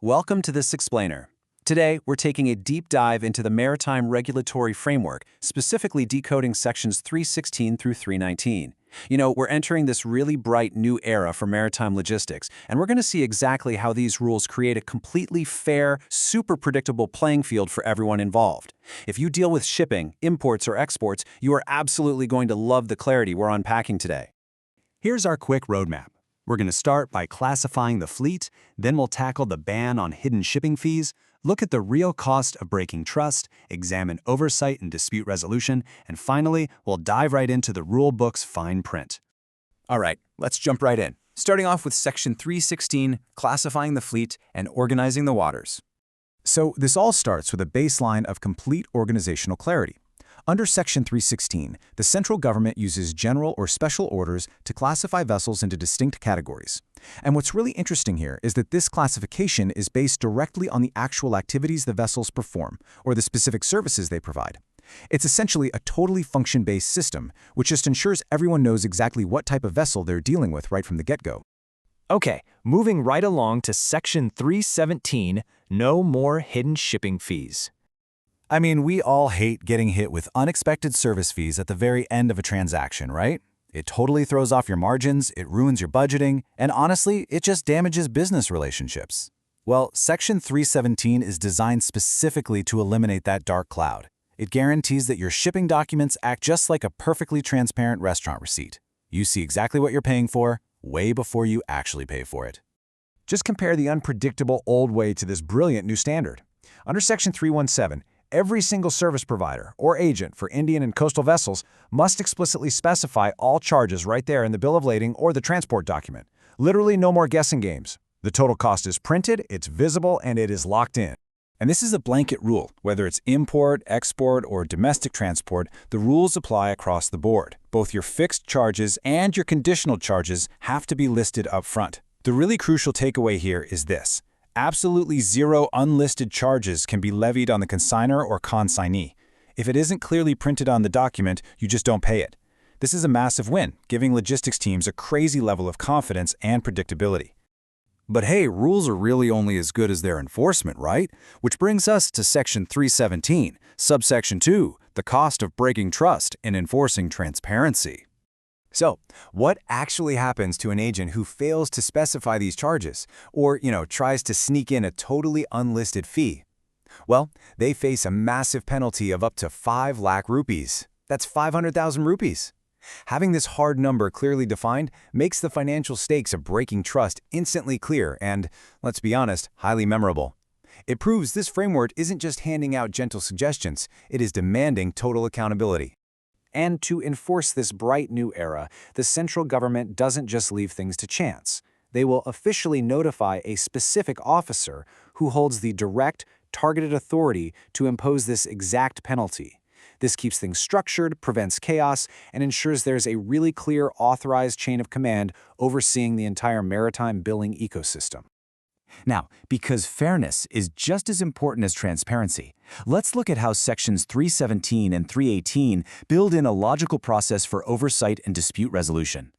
Welcome to this explainer. Today, we're taking a deep dive into the maritime regulatory framework, specifically decoding sections 316 through 319. We're entering this really bright new era for maritime logistics, and we're going to see exactly how these rules create a completely fair, super predictable playing field for everyone involved. If you deal with shipping, imports, or exports, you are absolutely going to love the clarity we're unpacking today. Here's our quick roadmap. We're going to start by classifying the fleet, then we'll tackle the ban on hidden shipping fees, look at the real cost of breaking trust, examine oversight and dispute resolution, and finally, we'll dive right into the rule book's fine print. All right, let's jump right in. Starting off with Section 316, classifying the fleet and organizing the waters. So this all starts with a baseline of complete organizational clarity. Under Section 316, the central government uses general or special orders to classify vessels into distinct categories. And what's really interesting here is that this classification is based directly on the actual activities the vessels perform or the specific services they provide. It's essentially a totally function-based system, which just ensures everyone knows exactly what type of vessel they're dealing with right from the get-go. Okay, moving right along to Section 317, no more hidden shipping fees. I mean, we all hate getting hit with unexpected service fees at the very end of a transaction, right? It totally throws off your margins, it ruins your budgeting, and honestly, it just damages business relationships. Well, Section 317 is designed specifically to eliminate that dark cloud. It guarantees that your shipping documents act just like a perfectly transparent restaurant receipt. You see exactly what you're paying for, way before you actually pay for it. Just compare the unpredictable old way to this brilliant new standard. Under Section 317, every single service provider or agent for Indian and coastal vessels must explicitly specify all charges right there in the bill of lading or the transport document. Literally no more guessing games. The total cost is printed, it's visible, and it is locked in. And this is a blanket rule. Whether it's import, export, or domestic transport, the rules apply across the board. Both your fixed charges and your conditional charges have to be listed up front. The really crucial takeaway here is this. Absolutely zero unlisted charges can be levied on the consignor or consignee. If it isn't clearly printed on the document, you just don't pay it. This is a massive win, giving logistics teams a crazy level of confidence and predictability. But hey, rules are really only as good as their enforcement, right? Which brings us to Section 317, Subsection 2, the cost of breaking trust and enforcing transparency. So, what actually happens to an agent who fails to specify these charges or, tries to sneak in a totally unlisted fee? Well, they face a massive penalty of up to 5 lakh rupees. That's 500,000 rupees. Having this hard number clearly defined makes the financial stakes of breaking trust instantly clear and, let's be honest, highly memorable. It proves this framework isn't just handing out gentle suggestions, it is demanding total accountability. And to enforce this bright new era, the central government doesn't just leave things to chance. They will officially notify a specific officer who holds the direct, targeted authority to impose this exact penalty. This keeps things structured, prevents chaos, and ensures there's a really clear authorized chain of command overseeing the entire maritime billing ecosystem. Now, because fairness is just as important as transparency, let's look at how Sections 317 and 318 build in a logical process for oversight and dispute resolution.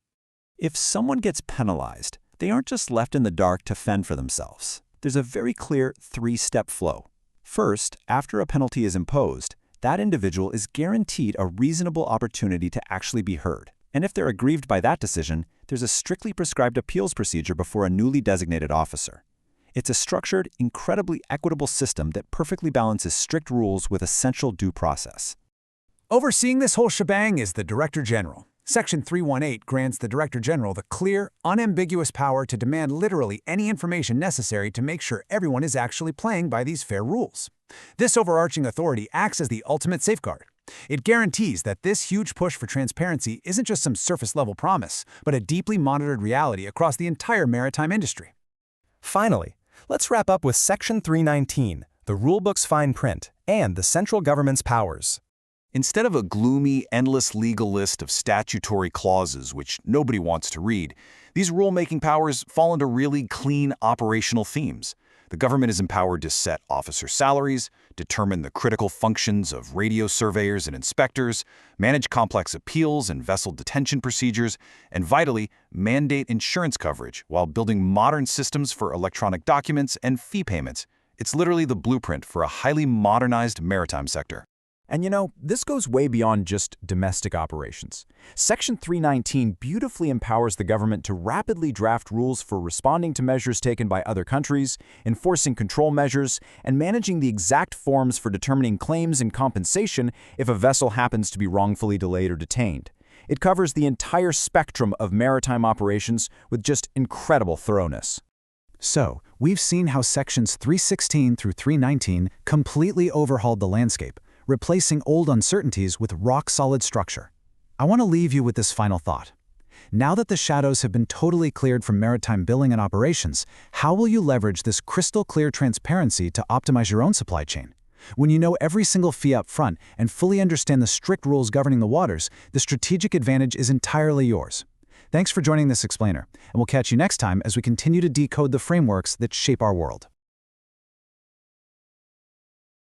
If someone gets penalized, they aren't just left in the dark to fend for themselves. There's a very clear 3-step flow. First, after a penalty is imposed, that individual is guaranteed a reasonable opportunity to actually be heard. And if they're aggrieved by that decision, there's a strictly prescribed appeals procedure before a newly designated officer. It's a structured, incredibly equitable system that perfectly balances strict rules with essential due process. Overseeing this whole shebang is the Director General. Section 318 grants the Director General the clear, unambiguous power to demand literally any information necessary to make sure everyone is actually playing by these fair rules. This overarching authority acts as the ultimate safeguard. It guarantees that this huge push for transparency isn't just some surface-level promise, but a deeply monitored reality across the entire maritime industry. Finally, let's wrap up with Section 319, the rulebook's fine print, and the central government's powers. Instead of a gloomy, endless legal list of statutory clauses which nobody wants to read, these rulemaking powers fall into really clean operational themes. The government is empowered to set officer salaries, determine the critical functions of radio surveyors and inspectors, manage complex appeals and vessel detention procedures, and vitally, mandate insurance coverage while building modern systems for electronic documents and fee payments. It's literally the blueprint for a highly modernized maritime sector. And you know, this goes way beyond just domestic operations. Section 319 beautifully empowers the government to rapidly draft rules for responding to measures taken by other countries, enforcing control measures, and managing the exact forms for determining claims and compensation if a vessel happens to be wrongfully delayed or detained. It covers the entire spectrum of maritime operations with just incredible thoroughness. So, we've seen how sections 316 through 319 completely overhauled the landscape, replacing old uncertainties with rock-solid structure. I want to leave you with this final thought. Now that the shadows have been totally cleared from maritime billing and operations, how will you leverage this crystal-clear transparency to optimize your own supply chain? When you know every single fee up front and fully understand the strict rules governing the waters, the strategic advantage is entirely yours. Thanks for joining this explainer, and we'll catch you next time as we continue to decode the frameworks that shape our world.